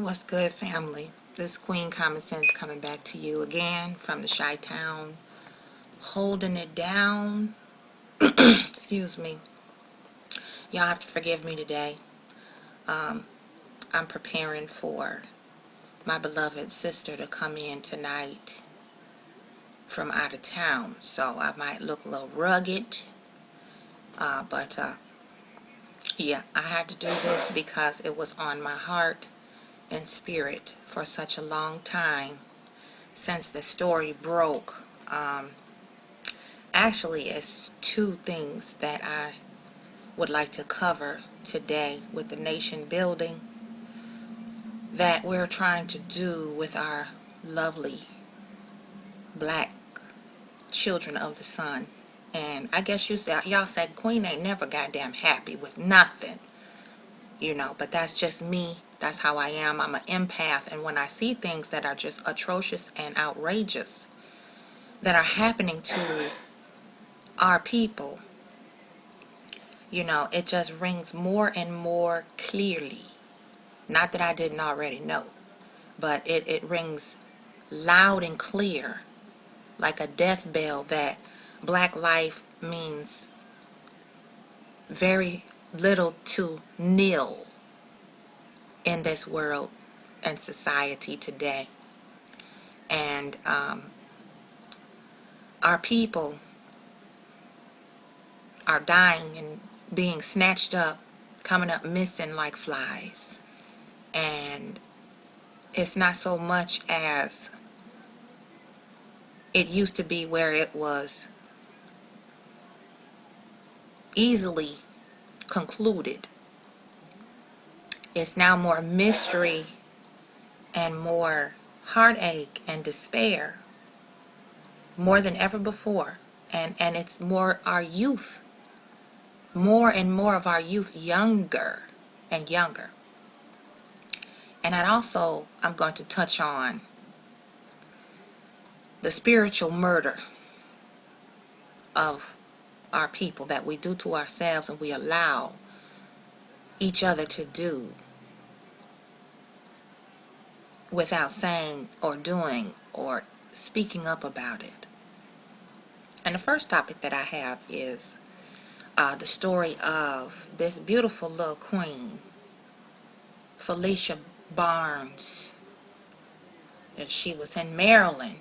What's good, family? This Queen Common Sense coming back to you again from the Chi-Town, holding it down. Excuse me. Y'all have to forgive me today. I'm preparing for my beloved sister to come in tonight from out of town, so I might look a little rugged. But yeah, I had to do this because it was on my heart and spirit for such a long time since the story broke. Actually, it's two things that I would like to cover today with the nation building that we're trying to do with our lovely black children of the sun. And I guess y'all said Queen ain't never goddamn happy with nothing, but that's just me. That's how I am. I'm an empath, and when I see things that are just atrocious and outrageous that are happening to our people, it just rings more and more clearly. Not that I didn't already know, but it rings loud and clear like a death bell that black life means very little to nil in this world and society today. And our people are dying and being snatched up, coming up missing like flies. And it's not so much as it used to be, where it was easily concluded. It's now more mystery and more heartache and despair, more than ever before. And it's more our youth, more and more of our youth, younger and younger. And I'm going to touch on the spiritual murder of our people that we do to ourselves and we allow each other to do without saying or doing or speaking up about it. And the first topic that I have is the story of this beautiful little queen, Felicia Barnes. And she was in Maryland,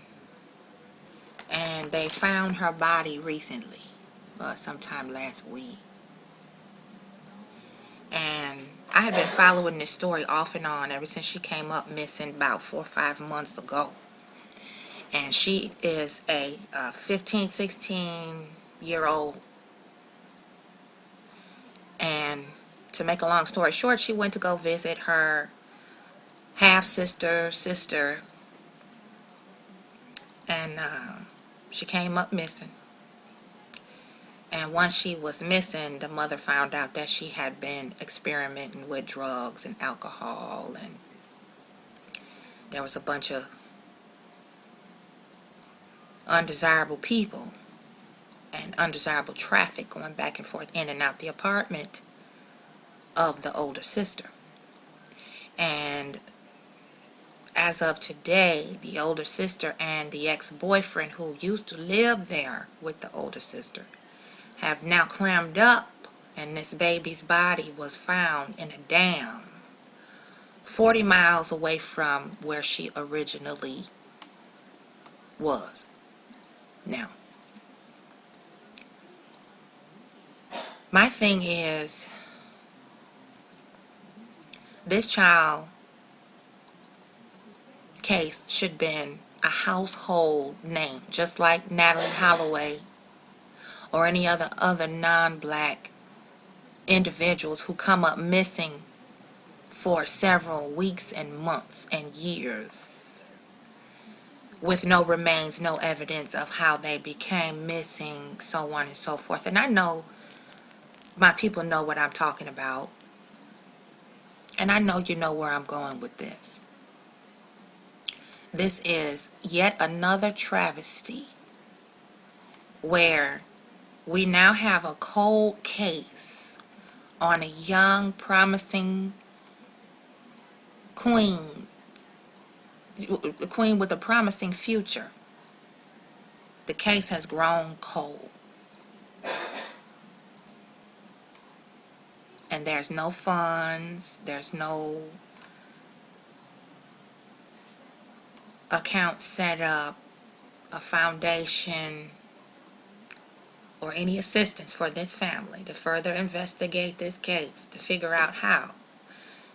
and they found her body recently, sometime last week. And I had been following this story off and on ever since she came up missing about 4 or 5 months ago. And she is a 15, 16-year-old. And to make a long story short, she went to go visit her half-sister, and she came up missing. And once she was missing, the mother found out that she had been experimenting with drugs and alcohol, and there was a bunch of undesirable people and undesirable traffic going back and forth in and out the apartment of the older sister. And as of today, the older sister and the ex-boyfriend who used to live there with the older sister have now clammed up, and this baby's body was found in a dam 40 miles away from where she originally was. Now, my thing is, this child case should have been a household name, just like Natalie Holloway or any other non-black individuals who come up missing for several weeks and months and years with no remains, no evidence of how they became missing, so on and so forth. And I know my people know what I'm talking about, and I know you know where I'm going with this. This is yet another travesty where we now have a cold case on a young, promising queen, a queen with a promising future. The case has grown cold. And there's no funds, there's no account set up, a foundation, or any assistance for this family to further investigate this case, to figure out how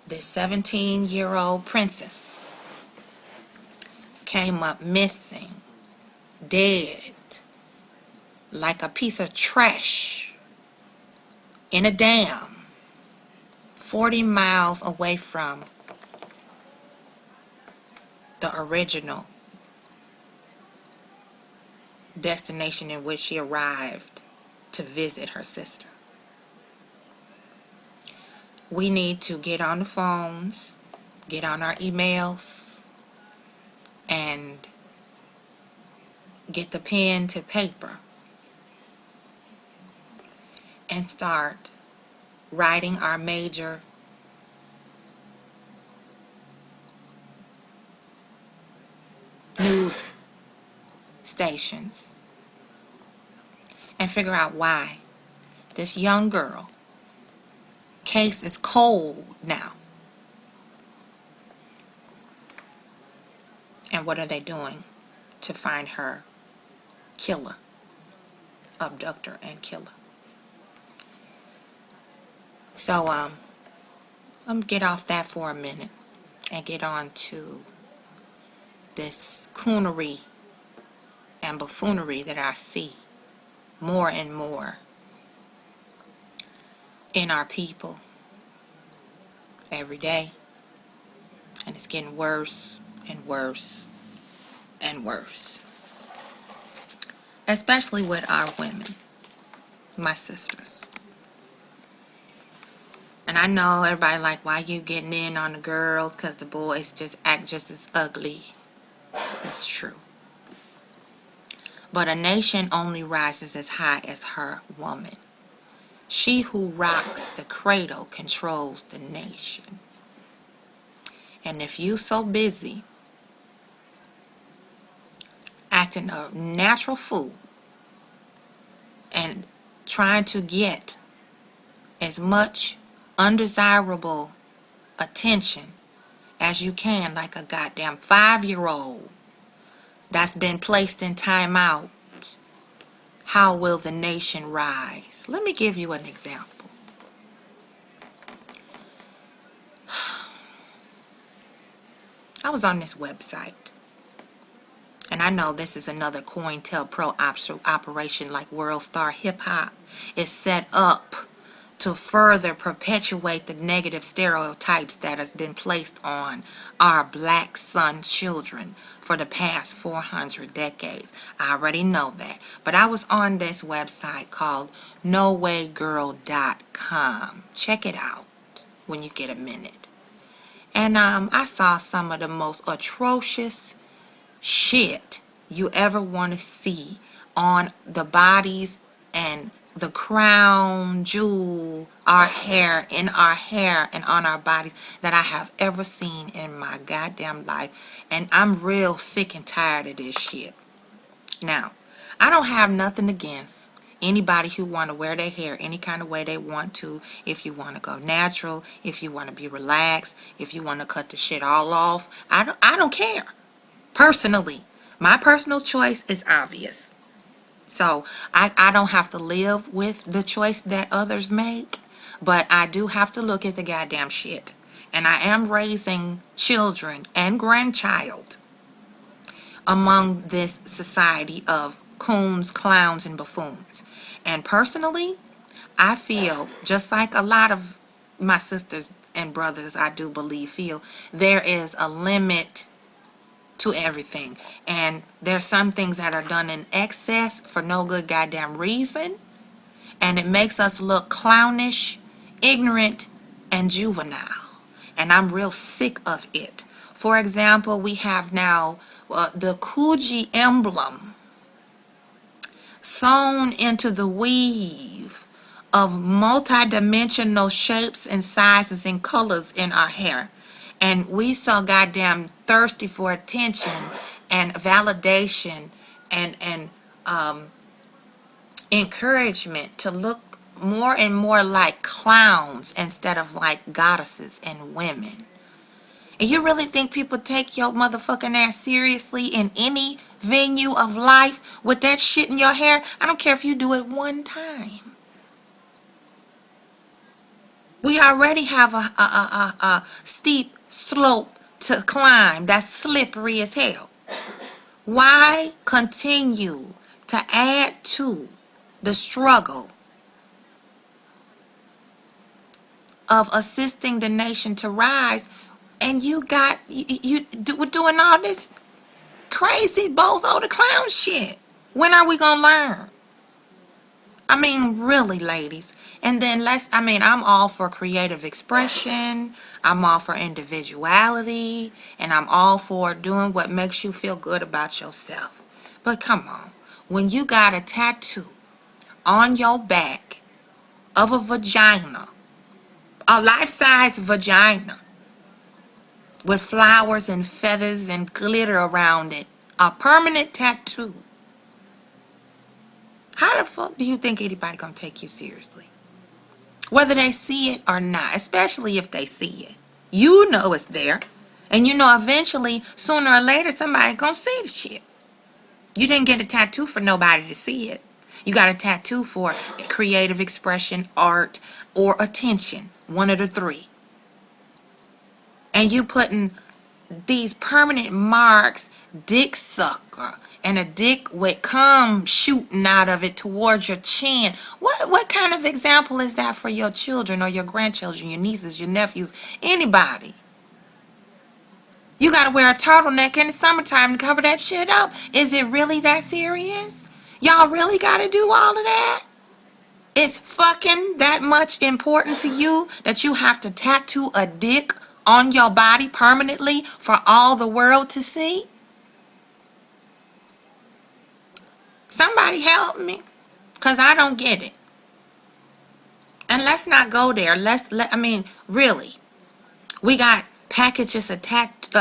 this 17-year-old princess came up missing, dead, like a piece of trash in a dam 40 miles away from the original destination in which she arrived to visit her sister. We need to get on the phones, get on our emails, and get the pen to paper and start writing our major news stations and figure out why this young girl case is cold now. And what are they doing to find her killer, abductor and killer? So I'm gonna get off that for a minute and get on to this coonery and buffoonery that I see more and more in our people every day, and it's getting worse and worse and worse, especially with our women, my sisters. And I know everybody like, why you getting in on the girls, because the boys just act just as ugly. It's true. But a nation only rises as high as her woman. She who rocks the cradle controls the nation. And if you so busy acting a natural fool and trying to get as much undesirable attention as you can, like a goddamn 5-year-old that's been placed in timeout, how will the nation rise? Let me give you an example. I was on this website, and I know this is another COINTELPRO operation, like World Star Hip Hop is set up to further perpetuate the negative stereotypes that has been placed on our black son children for the past 400 decades. I already know that. But I was on this website called NoWayGirl.com. Check it out when you get a minute. And I saw some of the most atrocious shit you ever want to see on the bodies and the crown jewel, our hair, in our hair and on our bodies that I have ever seen in my goddamn life. And I'm real sick and tired of this shit. Now, I don't have nothing against anybody who want to wear their hair any kind of way they want to. If you want to go natural, if you want to be relaxed, if you want to cut the shit all off, I don't care. Personally, my personal choice is obvious. So I don't have to live with the choice that others make, but I do have to look at the goddamn shit. And I am raising children and grandchild among this society of coons, clowns, and buffoons. And personally, I feel, just like a lot of my sisters and brothers, I do believe, feel, there is a limit to everything. And there's some things that are done in excess for no good goddamn reason. And it makes us look clownish, ignorant, and juvenile. And I'm real sick of it. For example, we have now the Coogee emblem sewn into the weave of multi-dimensional shapes and sizes and colors in our hair. And we so goddamn thirsty for attention and validation and encouragement to look more and more like clowns instead of like goddesses and women. And you really think people take your motherfucking ass seriously in any venue of life with that shit in your hair? I don't care if you do it one time. We already have a steep slope to climb that's slippery as hell. Why continue to add to the struggle of assisting the nation to rise, and you got we're doing all this crazy bozo the clown shit? When are we gonna learn? I mean, really, ladies. And then I'm all for creative expression. I'm all for individuality. And I'm all for doing what makes you feel good about yourself. But come on. When you got a tattoo on your back of a vagina, a life-size vagina, with flowers and feathers and glitter around it, a permanent tattoo, how the fuck do you think anybody gonna take you seriously? Whether they see it or not, especially if they see it. You know it's there. And you know eventually, sooner or later, somebody gonna see the shit. You didn't get a tattoo for nobody to see it. You got a tattoo for creative expression, art, or attention. One of the three. And you putting these permanent marks, dick sucker, and a dick with cum shooting out of it towards your chin. What kind of example is that for your children or your grandchildren, your nieces, your nephews, anybody? You gotta wear a turtleneck in the summertime to cover that shit up. Is it really that serious? Y'all really gotta do all of that? It's fucking that much important to you that you have to tattoo a dick on your body permanently for all the world to see? Somebody help me, because I don't get it. And let's not go there. Really. We got packages attached,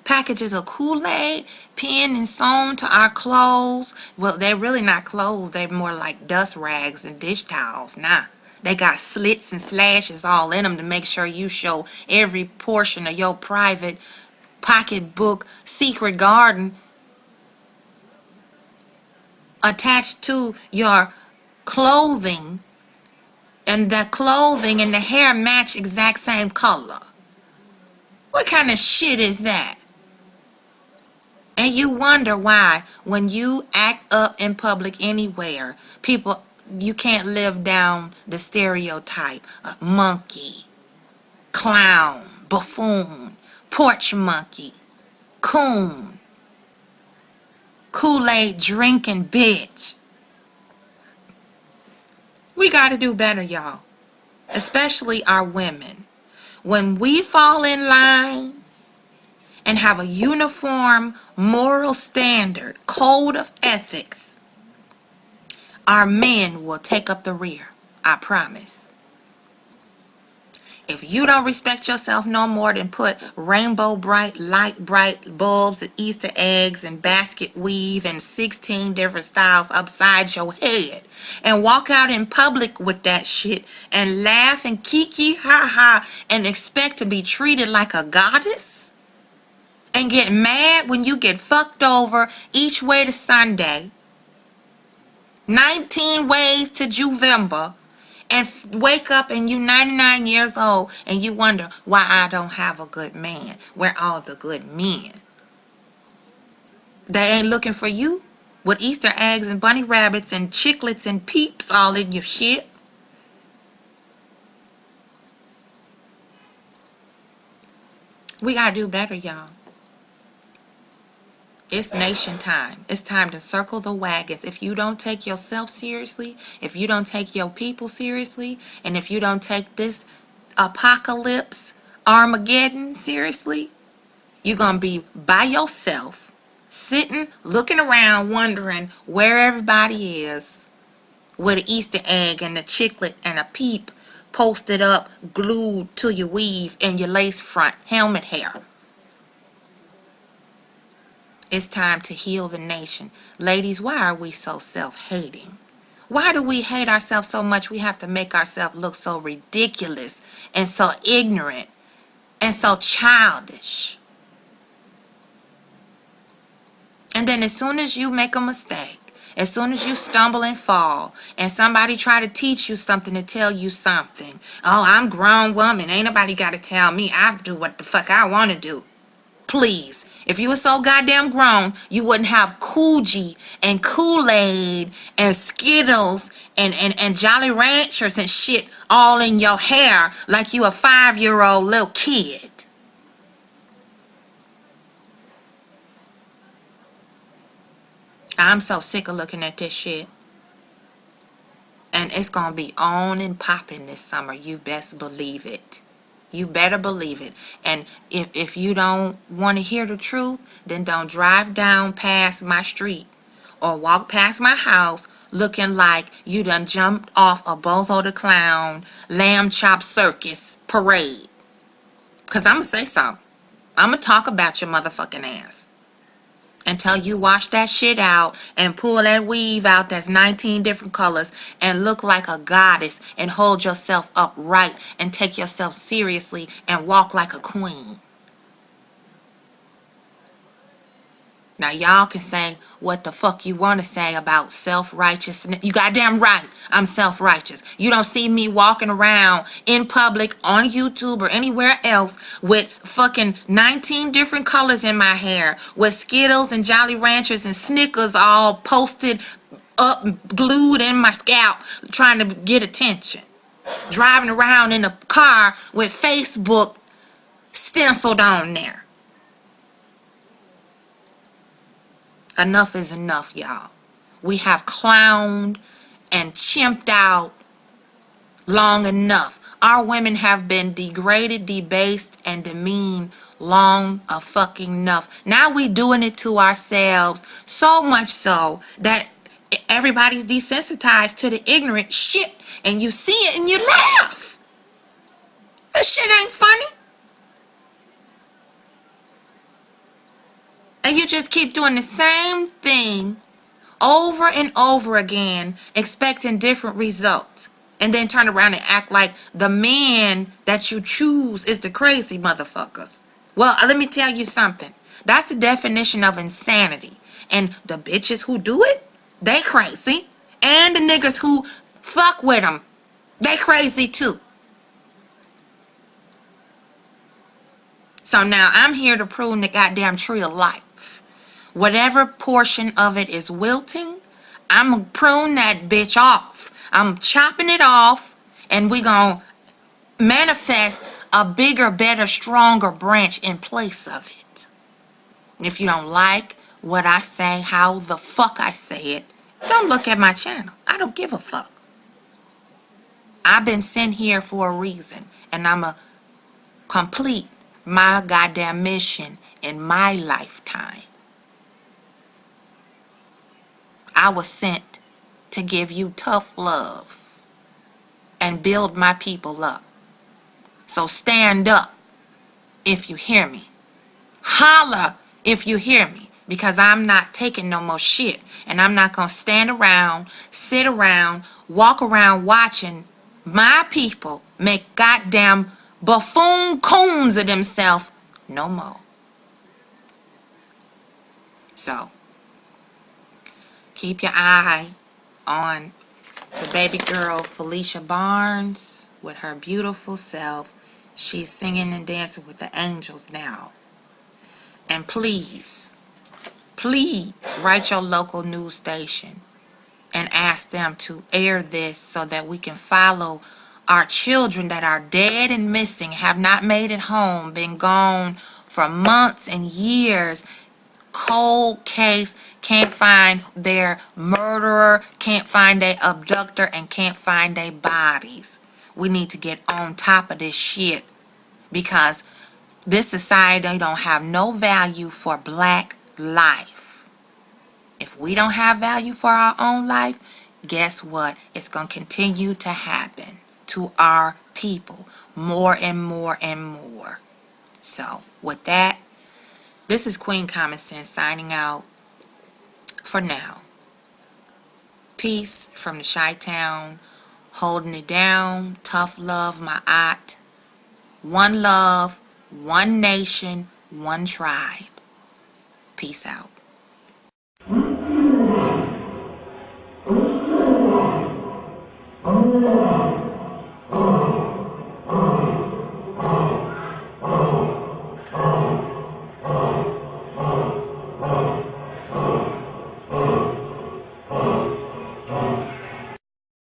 packages of Kool-Aid pinned and sewn to our clothes. Well, they're really not clothes. They're more like dust rags and dish towels. Nah. They got slits and slashes all in them to make sure you show every portion of your private pocketbook secret garden attached to your clothing, and the clothing and the hair match exact same color. What kind of shit is that? And you wonder why when you act up in public anywhere, you can't live down the stereotype of monkey, clown, buffoon, porch monkey, coon, Kool-Aid drinking bitch. We got to do better, y'all. Especially our women. When we fall in line and have a uniform moral standard, code of ethics, our men will take up the rear. I promise. If you don't respect yourself no more than put rainbow bright, light bright bulbs and Easter eggs and basket weave and 16 different styles upside your head and walk out in public with that shit and laugh and kiki ha ha and expect to be treated like a goddess and get mad when you get fucked over each way to Sunday, 19 ways to Juvember, and wake up and you 99 years old and you wonder why I don't have a good man. Where all the good men? They ain't looking for you with Easter eggs and bunny rabbits and chiclets and peeps all in your shit. We gotta do better, y'all. It's nation time. It's time to circle the wagons. If you don't take yourself seriously, if you don't take your people seriously, and if you don't take this apocalypse, Armageddon seriously, you're going to be by yourself, sitting, looking around, wondering where everybody is, with an Easter egg and a chiclet and a peep posted up, glued to your weave and your lace front helmet hair. It's time to heal the nation. Ladies, why are we so self-hating? Why do we hate ourselves so much we have to make ourselves look so ridiculous and so ignorant and so childish? And then as soon as you make a mistake, as soon as you stumble and fall, and somebody try to teach you something, to tell you something, oh, I'm a grown woman, ain't nobody got to tell me, I do what the fuck I want to do. Please, if you were so goddamn grown, you wouldn't have Coogee and Kool-Aid and Skittles and Jolly Ranchers and shit all in your hair like you a 5-year-old little kid. I'm so sick of looking at this shit. And it's gonna be on and popping this summer. You best believe it. You better believe it. And if you don't want to hear the truth, then don't drive down past my street or walk past my house looking like you done jumped off a Bozo the Clown lamb chop circus parade. Because I'm going to say so. I'm going to talk about your motherfucking ass until you wash that shit out and pull that weave out that's 19 different colors and look like a goddess and hold yourself upright and take yourself seriously and walk like a queen. Now y'all can say what the fuck you want to say about self-righteousness. You goddamn right, I'm self-righteous. You don't see me walking around in public on YouTube or anywhere else with fucking 19 different colors in my hair, with Skittles and Jolly Ranchers and Snickers all posted up, glued in my scalp, trying to get attention. Driving around in a car with Facebook stenciled on there. Enough is enough, y'all. We have clowned and chimped out long enough. Our women have been degraded, debased, and demeaned long a fucking enough. Now we doing it to ourselves, so much so that everybody's desensitized to the ignorant shit, and you see it and you laugh. This shit ain't funny. And you just keep doing the same thing over and over again, expecting different results. And then turn around and act like the man that you choose is the crazy motherfuckers. Well, let me tell you something. That's the definition of insanity. And the bitches who do it, they crazy. And the niggas who fuck with them, they crazy too. So now I'm here to prune the goddamn tree of life. Whatever portion of it is wilting, I'm going to prune that bitch off. I'm chopping it off, and we going to manifest a bigger, better, stronger branch in place of it. And if you don't like what I say, how the fuck I say it, don't look at my channel. I don't give a fuck. I've been sent here for a reason, and I'm going to complete my goddamn mission in my lifetime. I was sent to give you tough love and build my people up. So stand up if you hear me. Holla if you hear me, because I'm not taking no more shit. And I'm not going to stand around, sit around, walk around watching my people make goddamn buffoon coons of themselves no more. So keep your eye on the baby girl Felicia Barnes with her beautiful self. She's singing and dancing with the angels now. And please, please write your local news station and ask them to air this so that we can follow our children that are dead and missing, have not made it home, been gone for months and years. Cold case, can't find their murderer, can't find their abductor, and can't find their bodies. We need to get on top of this shit, because this society don't have no value for black life. If we don't have value for our own life, guess what? It's going to continue to happen to our people more and more and more. So with that, this is Queen Common Sense signing out for now. Peace from the Chi-Town, holding it down. Tough love, my aunt. One love, one nation, one tribe. Peace out.